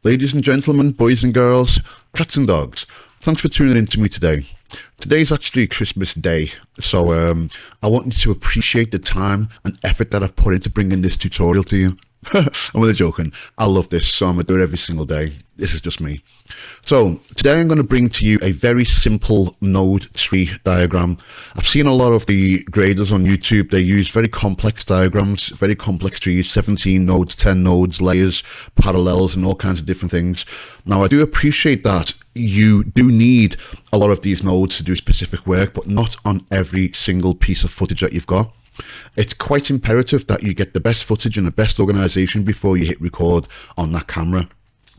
Ladies and gentlemen, boys and girls, cats and dogs, thanks for tuning in to me today. Today's actually Christmas Day, so I want you to appreciate the time and effort that I've put into bringing this tutorial to you. I'm only joking. I love this, so I'm going to do it every single day. This is just me. So today I'm going to bring to you a very simple node tree diagram. I've seen a lot of the graders on YouTube. They use very complex diagrams, very complex trees, 17 nodes, 10 nodes, layers, parallels, and all kinds of different things. Now, I do appreciate that you do need a lot of these nodes to do specific work, but not on every single piece of footage that you've got. It's quite imperative that you get the best footage and the best organization before you hit record on that camera.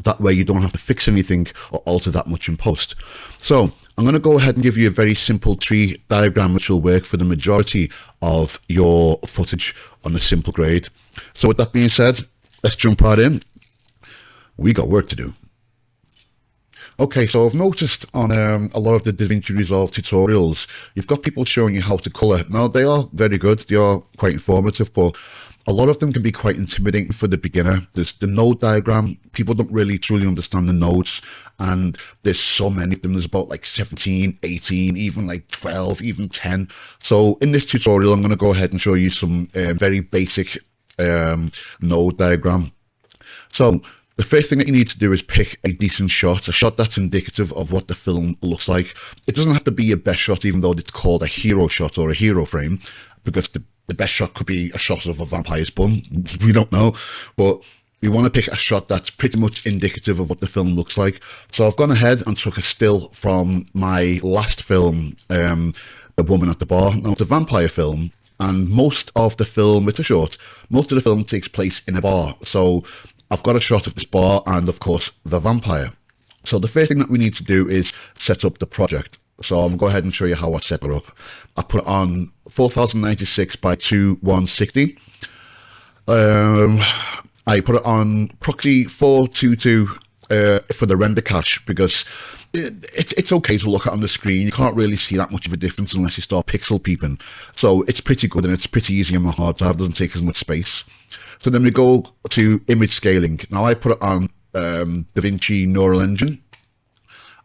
That way you don't have to fix anything or alter that much in post. So I'm going to go ahead and give you a very simple tree diagram which will work for the majority of your footage on a simple grade. So with that being said, let's jump right in. We got work to do. Okay, so I've noticed on a lot of the Davinci Resolve tutorials, you've got people showing you how to colour. Now, they are very good, they are quite informative, but a lot of them can be quite intimidating for the beginner. There's the node diagram, people don't really truly understand the nodes, and there's so many of them. There's about like 17, 18, even like 12, even 10. So in this tutorial, I'm going to go ahead and show you some very basic node diagram. So the first thing that you need to do is pick a decent shot, a shot that's indicative of what the film looks like. It doesn't have to be your best shot, even though it's called a hero shot or a hero frame, because the best shot could be a shot of a vampire's bum. We don't know, but we want to pick a shot that's pretty much indicative of what the film looks like. So I've gone ahead and took a still from my last film, The Woman at the Bar. Now, it's a vampire film, and most of the film, it's a short, most of the film takes place in a bar. So I've got a shot of this bar and, of course, the vampire. So the first thing that we need to do is set up the project. So I'm going to go ahead and show you how I set it up. I put it on 4096 by 2160. I put it on proxy 422 for the render cache, because it's okay to look at on the screen. You can't really see that much of a difference unless you start pixel peeping. So it's pretty good, and it's pretty easy on my hard drive. It doesn't take as much space. So then we go to image scaling. Now I put it on Davinci Neural Engine.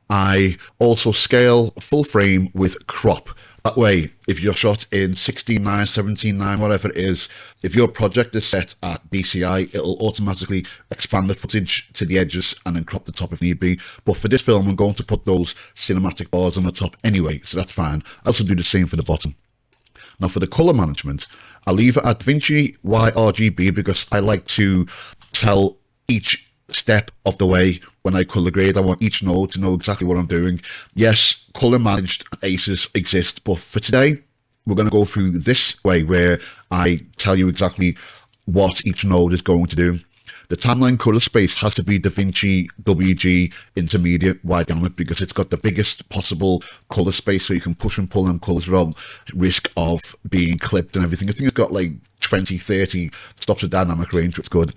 I also scale full frame with crop. That way, if you're shot in 16:9, 17:9, whatever it is, if your project is set at DCI, it'll automatically expand the footage to the edges and then crop the top if need be. But for this film, I'm going to put those cinematic bars on the top anyway, so that's fine. I also do the same for the bottom. Now for the color management, I leave it at Davinci Wide RGB because I like to tell each step of the way when I color grade. I want each node to know exactly what I'm doing. Yes, color managed aces exist, but for today, we're going to go through this way where I tell you exactly what each node is going to do. The timeline color space has to be Davinci WG Intermediate Wide Gamut because it's got the biggest possible color space, so you can push and pull them colors without risk of being clipped and everything. I think it's got like 20, 30 stops the dynamic range, which is good.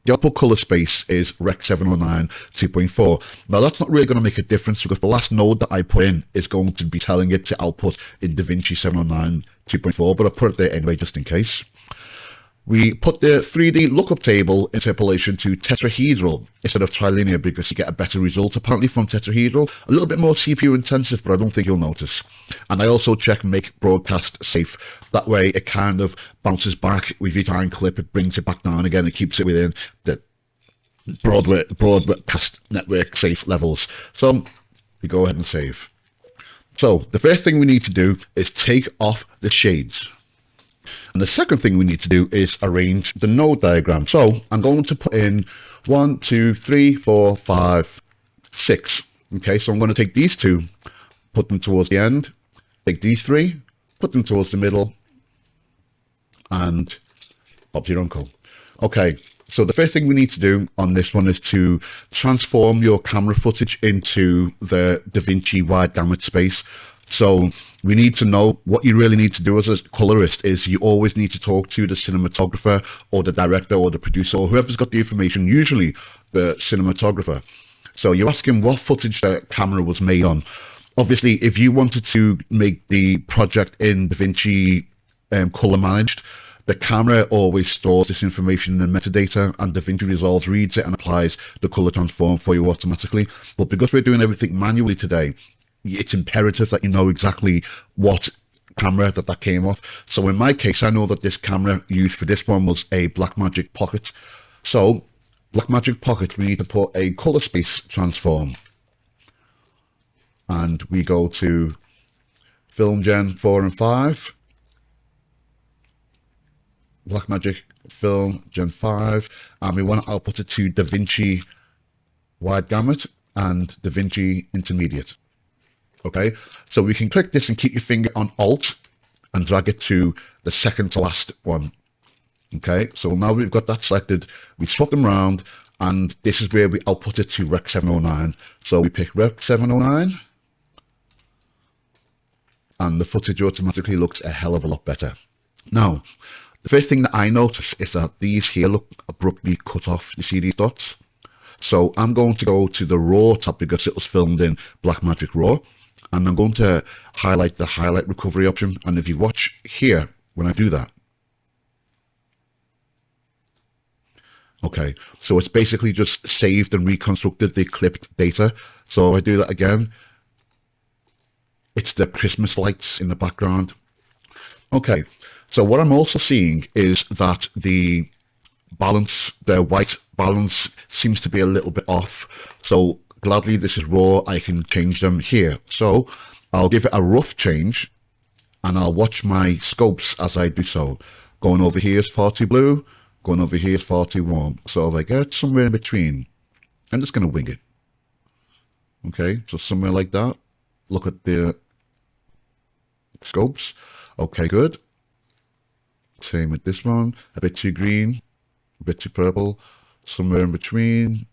The output color space is Rec 709 2.4. Now that's not really going to make a difference because the last node that I put in is going to be telling it to output in Davinci 709 2.4, but I put it there anyway just in case. We put the 3D lookup table interpolation to tetrahedral instead of trilinear because you get a better result apparently from tetrahedral. A little bit more CPU intensive, but I don't think you'll notice. And I also check make broadcast safe. That way it kind of bounces back with each time clip, it brings it back down again, it keeps it within the broadcast network safe levels. So we go ahead and save. So the first thing we need to do is take off the shades. And the second thing we need to do is arrange the node diagram. So I'm going to put in 1, 2, 3, 4, 5, 6. Okay, so I'm going to take these two, put them towards the end, take these three, put them towards the middle, and Bob's your uncle. Okay, so the first thing we need to do on this one is to transform your camera footage into the Davinci Wide Gamut space. So we need to know what you really need to do as a colorist is you always need to talk to the cinematographer or the director or the producer or whoever's got the information, usually the cinematographer. So you ask him what footage the camera was made on. Obviously, if you wanted to make the project in Davinci color managed, The camera always stores this information in the metadata, and Davinci Resolve reads it and applies the color transform for you automatically. But because we're doing everything manually today, it's imperative that you know exactly what camera that came off. So in my case, I know that this camera used for this one was a Blackmagic Pocket. So Blackmagic Pocket, we need to put a color space transform, and we go to Film Gen 4 and 5, Blackmagic Film Gen 5, and we want to output it to Davinci Wide Gamut and Davinci Intermediate. Okay, so we can click this and keep your finger on Alt and drag it to the second to last one. Okay, so now we've got that selected, we swap them around, and this is where we output it to Rec 709. So we pick Rec 709, and the footage automatically looks a hell of a lot better. Now, the first thing that I notice is that these here look abruptly cut off. You see these dots? So I'm going to go to the RAW tab because it was filmed in Blackmagic RAW, and I'm going to highlight the highlight recovery option. And if you watch here, when I do that, okay, so it's basically just saved and reconstructed the clipped data. So if I do that again, it's the Christmas lights in the background. Okay, so what I'm also seeing is that the balance, the white balance seems to be a little bit off. So gladly, this is raw, I can change them here. So I'll give it a rough change, and I'll watch my scopes as I do so. Going over here is far too blue, going over here is far too warm. So if I get somewhere in between, I'm just going to wing it. Okay, so somewhere like that. Look at the scopes. Okay, good. Same with this one. A bit too green, a bit too purple, somewhere in between.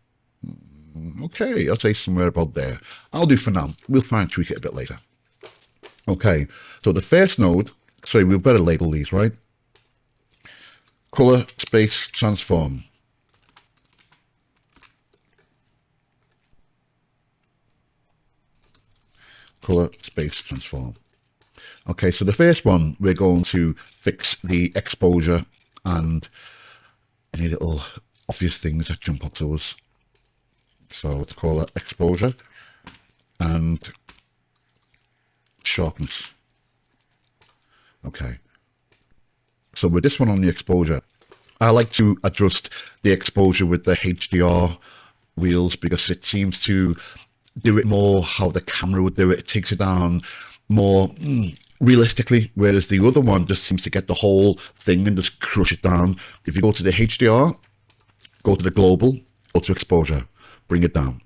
Okay, I'll say somewhere about there. I'll do for now. We'll fine tweak it a bit later. Okay, so the first node, sorry, we better label these, right? Color space transform. Color space transform. Okay, so the first one, we're going to fix the exposure and any little obvious things that jump up to us. So let's call that exposure and sharpness. Okay. So with this one on the exposure, I like to adjust the exposure with the HDR wheels because it seems to do it more how the camera would do it. It takes it down more realistically, whereas the other one just seems to get the whole thing and just crush it down. If you go to the HDR, go to the global, go to exposure, bring it down.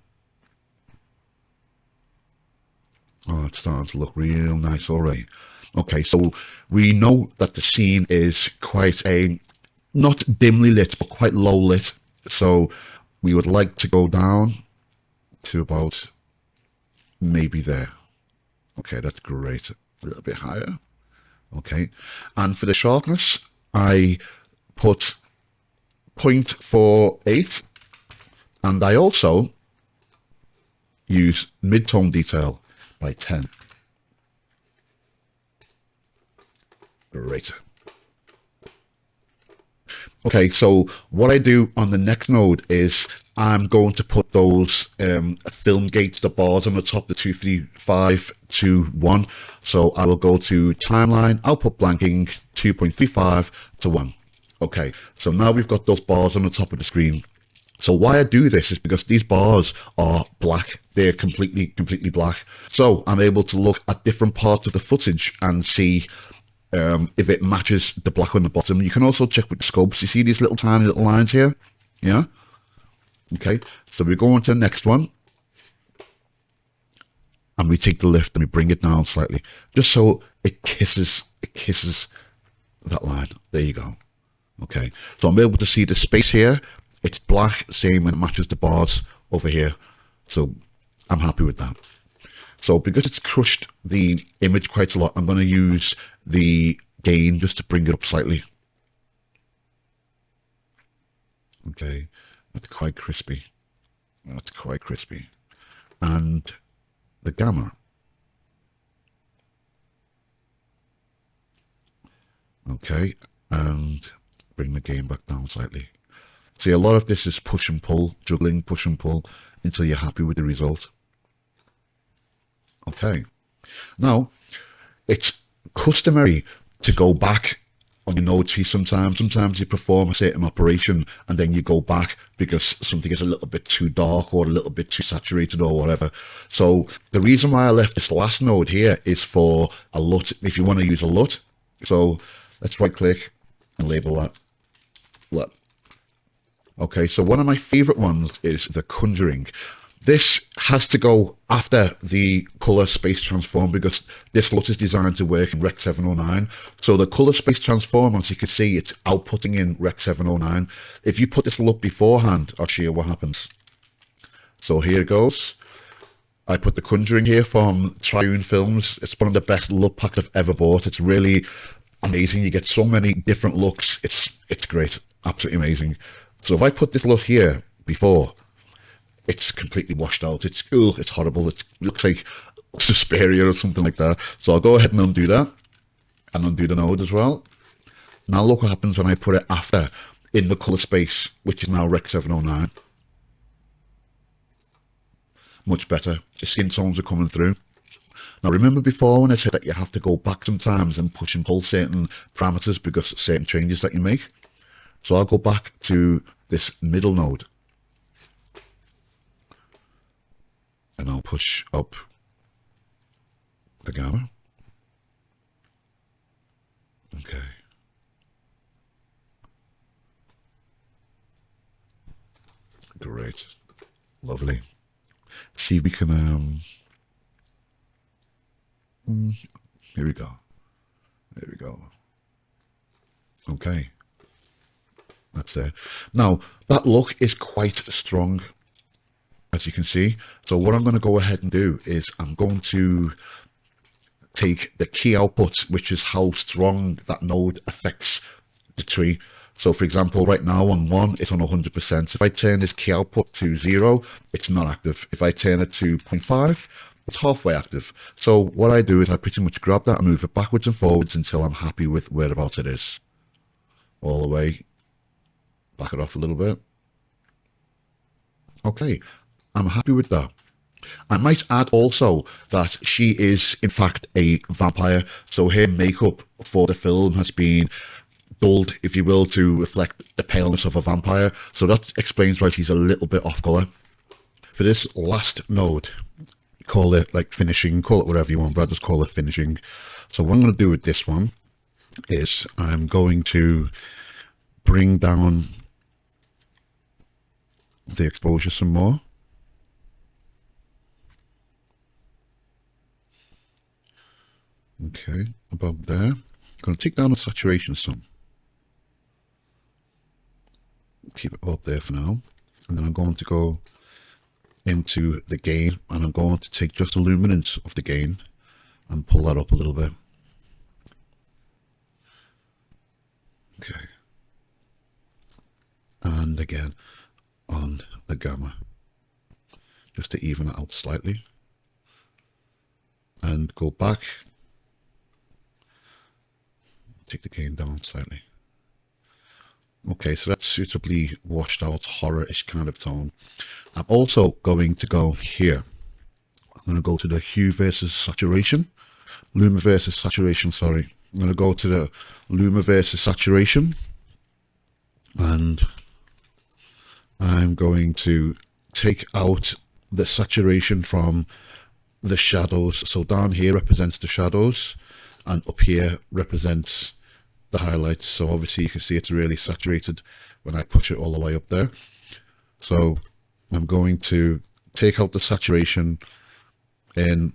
Oh, it's starting to look real nice already. Okay, so we know that the scene is quite a, not dimly lit, but quite low lit. So we would like to go down to about maybe there. Okay, that's great. A little bit higher. Okay, and for the sharpness, I put 0.48, and I also use mid-tone detail by 10. Great. Okay, so what I do on the next node is I'm going to put those film gates, the bars on the top, the 2, 3, 5, 2, 1. So I will go to timeline, output blanking 2.35 to 1. Okay, so now we've got those bars on the top of the screen. So why I do this is because these bars are black. They're completely black. So I'm able to look at different parts of the footage and see if it matches the black on the bottom. You can also check with the scopes. You see these little tiny little lines here? Yeah? Okay, so we go on to the next one. And we take the lift and we bring it down slightly. Just so it kisses that line. There you go. Okay, so I'm able to see the space here. It's black, same, and it matches the bars over here. So I'm happy with that. So because it's crushed the image quite a lot, I'm going to use the gain just to bring it up slightly. Okay, that's quite crispy. That's quite crispy. And the gamma. Okay, and bring the gain back down slightly. See, a lot of this is push and pull, juggling, push and pull until you're happy with the result. Okay. Now, it's customary to go back on your node tree sometimes. Sometimes you perform a certain operation and then you go back because something is a little bit too dark or a little bit too saturated or whatever. So the reason why I left this last node here is for a LUT, if you want to use a LUT. So let's right click and label that LUT. Okay, so one of my favorite ones is the Conjuring. This has to go after the color space transform because this LUT is designed to work in Rec 709. So the color space transform, as you can see, it's outputting in Rec 709. If you put this LUT beforehand, I'll show you what happens. So here it goes. I put the Conjuring here from Triune Films. It's one of the best LUT packs I've ever bought. It's really amazing. You get so many different looks. It's great. Absolutely amazing. So if I put this LUT here before, it's completely washed out. It's cool. It's horrible. It looks like Suspiria or something like that. So I'll go ahead and undo that and undo the node as well. Now look what happens when I put it after in the color space, which is now Rec 709. Much better. The skin tones are coming through. Now remember before when I said that you have to go back sometimes and push and pull certain parameters because certain changes that you make? So I'll go back to this middle node. And I'll push up the gamma. Okay. Great. Lovely. See if we can, here we go. There we go. Okay. That's it. Now, that look is quite strong, as you can see. So what I'm going to go ahead and do is I'm going to take the key output, which is how strong that node affects the tree. So for example, right now on 1, it's on 100%. If I turn this key output to 0, it's not active. If I turn it to 0.5, it's halfway active. So what I do is I pretty much grab that and move it backwards and forwards until I'm happy with whereabouts it is. All the way. Back it off a little bit. Okay, I'm happy with that. I might add also that she is in fact a vampire, so her makeup for the film has been dulled, if you will, to reflect the paleness of a vampire, so that explains why she's a little bit off colour. For this last node, call it like finishing, call it whatever you want, but I just call it finishing. So what I'm going to do with this one is I'm going to bring down the exposure some more. Okay, about there. I'm going to take down the saturation some. Keep it about there for now. And then I'm going to go into the gain and I'm going to take just the luminance of the gain and pull that up a little bit. Okay. And again on the gamma, just to even it out slightly. And go back. Take the gain down slightly. Okay, so that's suitably washed out, horror-ish kind of tone. I'm also going to go here. I'm going to go to the hue versus saturation. Luma versus saturation, sorry. I'm going to go to the Luma versus saturation. And I'm going to take out the saturation from the shadows. So down here represents the shadows and up here represents the highlights. So obviously you can see it's really saturated when I push it all the way up there. So I'm going to take out the saturation in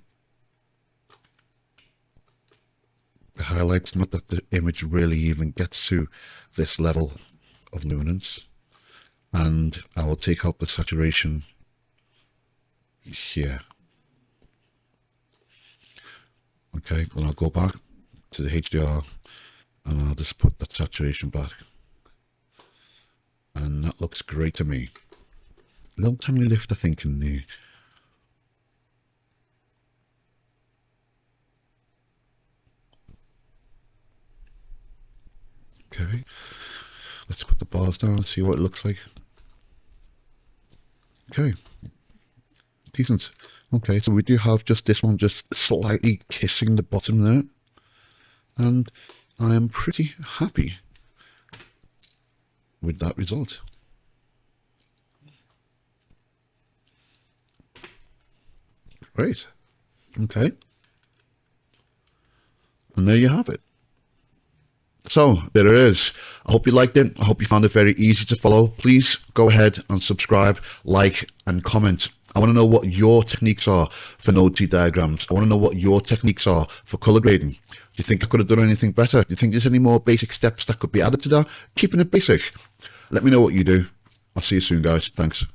the highlights. Not that the image really even gets to this level of luminance. And I will take out the saturation here. Okay, then I'll go back to the HDR and I'll just put that saturation back. And that looks great to me. A little tiny lift, I think, in the... Okay. bars down and see what it looks like. Okay, decent. Okay, so we do have just this one just slightly kissing the bottom there, and I am pretty happy with that result. Great. Okay. And there you have it. So there it is. I hope you liked it. I hope you found it very easy to follow. Please go ahead and subscribe, like, and comment. I want to know what your techniques are for node 2 diagrams. I want to know what your techniques are for color grading. Do you think I could have done anything better? Do you think there's any more basic steps that could be added to that? Keeping it basic. Let me know what you do. I'll see you soon, guys. Thanks.